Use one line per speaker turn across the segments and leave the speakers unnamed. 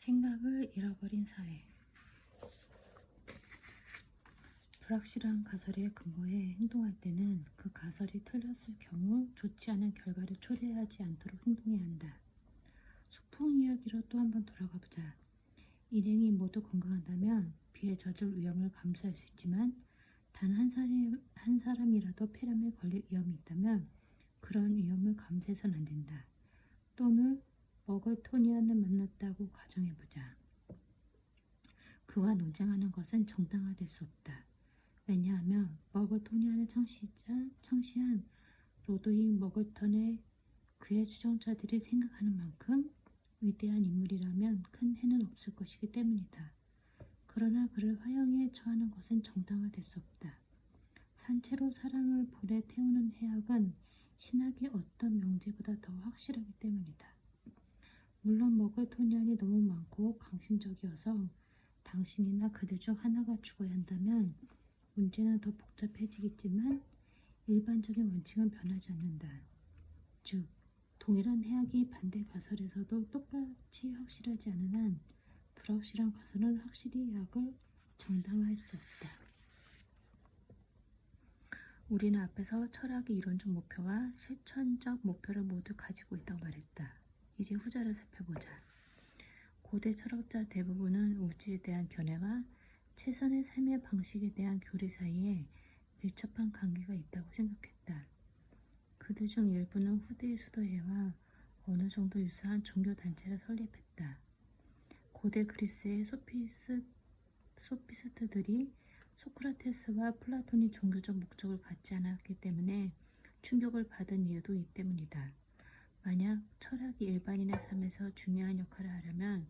생각을 잃어버린 사회. 불확실한 가설에 근거해 행동할 때는 그 가설이 틀렸을 경우 좋지 않은 결과를 초래하지 않도록 행동해야 한다. 소풍 이야기로 또 한번 돌아가 보자. 일행이 모두 건강하다면 비에 젖을 위험을 감수할 수 있지만 단 한 사람이라도 폐렴에 걸릴 위험이 있다면 그런 위험을 감수해서는 안 된다. 또는 머글토니안을 만났다고 가정해보자. 그와 논쟁하는 것은 정당화될 수 없다. 왜냐하면 머글토니안을 창시한 로드윅 머글턴의 그의 추종자들이 생각하는 만큼 위대한 인물이라면 큰 해는 없을 것이기 때문이다. 그러나 그를 화형에 처하는 것은 정당화될 수 없다. 산채로 사랑을 불에 태우는 해악은 신학의 어떤 명제보다 더 확실하기 때문이다. 물론 머글토니안이 너무 많고 강신적이어서 당신이나 그들 중 하나가 죽어야 한다면 문제는 더 복잡해지겠지만 일반적인 원칙은 변하지 않는다. 즉, 동일한 해악이 반대 가설에서도 똑같이 확실하지 않은 한 불확실한 가설은 확실히 해악을 정당화할 수 없다. 우리는 앞에서 철학의 이론적 목표와 실천적 목표를 모두 가지고 있다고 말했다. 이제 후자를 살펴보자. 고대 철학자 대부분은 우주에 대한 견해와 최선의 삶의 방식에 대한 교리 사이에 밀접한 관계가 있다고 생각했다. 그들 중 일부는 후대의 수도회와 어느 정도 유사한 종교단체를 설립했다. 고대 그리스의 소피스트들이 소크라테스와 플라톤이 종교적 목적을 갖지 않았기 때문에 충격을 받은 이유도 이 때문이다. 만약 철학이 일반인의 삶에서 중요한 역할을 하려면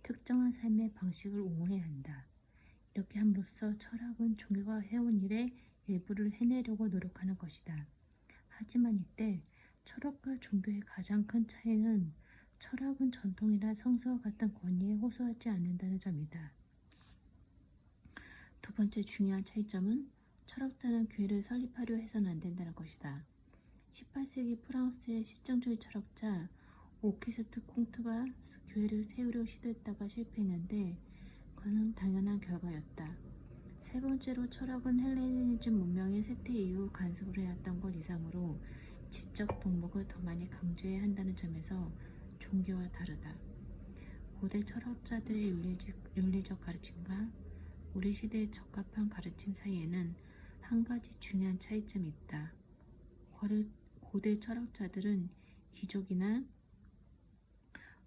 특정한 삶의 방식을 옹호해야 한다. 이렇게 함으로써 철학은 종교가 해온 일의 일부를 해내려고 노력하는 것이다. 하지만 이때 철학과 종교의 가장 큰 차이는 철학은 전통이나 성서와 같은 권위에 호소하지 않는다는 점이다. 두 번째 중요한 차이점은 철학자는 교회를 설립하려 해서는 안 된다는 것이다. 18세기 프랑스의 실정주의 철학자 오기스트 콩트가 교회를 세우려 시도했다가 실패했는데 그는 당연한 결과였다. 세 번째로 철학은 헬레니즘 문명의 쇠퇴 이후 간섭을 해왔던 것 이상으로 지적 덕목을 더 많이 강조해야 한다는 점에서 종교와 다르다. 고대 철학자들의 윤리적 가르침과 우리 시대에 적합한 가르침 사이에는 한 가지 중요한 차이점이 있다. 고대 철학자들은 귀족이나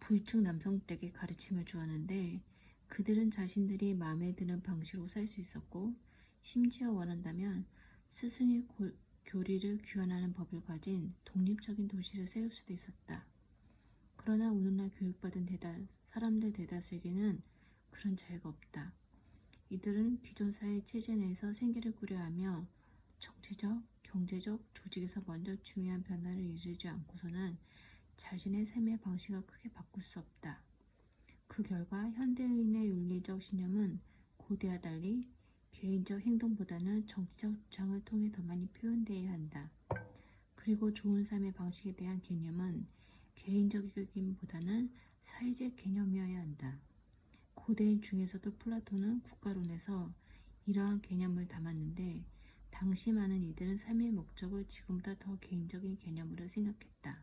부유층 남성들에게 가르침을 주었는데 그들은 자신들이 마음에 드는 방식으로 살 수 있었고 심지어 원한다면 스승의 교리를 규환하는 법을 가진 독립적인 도시를 세울 수도 있었다. 그러나 오늘날 교육받은 사람들 대다수에게는 그런 자유가 없다. 이들은 기존 사회 체제 내에서 생계를 꾸려하며 정치적, 경제적, 조직에서 먼저 중요한 변화를 이루지 않고서는 자신의 삶의 방식을 크게 바꿀 수 없다. 그 결과 현대인의 윤리적 신념은 고대와 달리 개인적 행동보다는 정치적 주장을 통해 더 많이 표현되어야 한다. 그리고 좋은 삶의 방식에 대한 개념은 개인적이기보다는 사회적 개념이어야 한다. 고대인 중에서도 플라톤은 국가론에서 이러한 개념을 담았는데 당시 많은 이들은 삶의 목적을 지금보다 더 개인적인 개념으로 생각했다.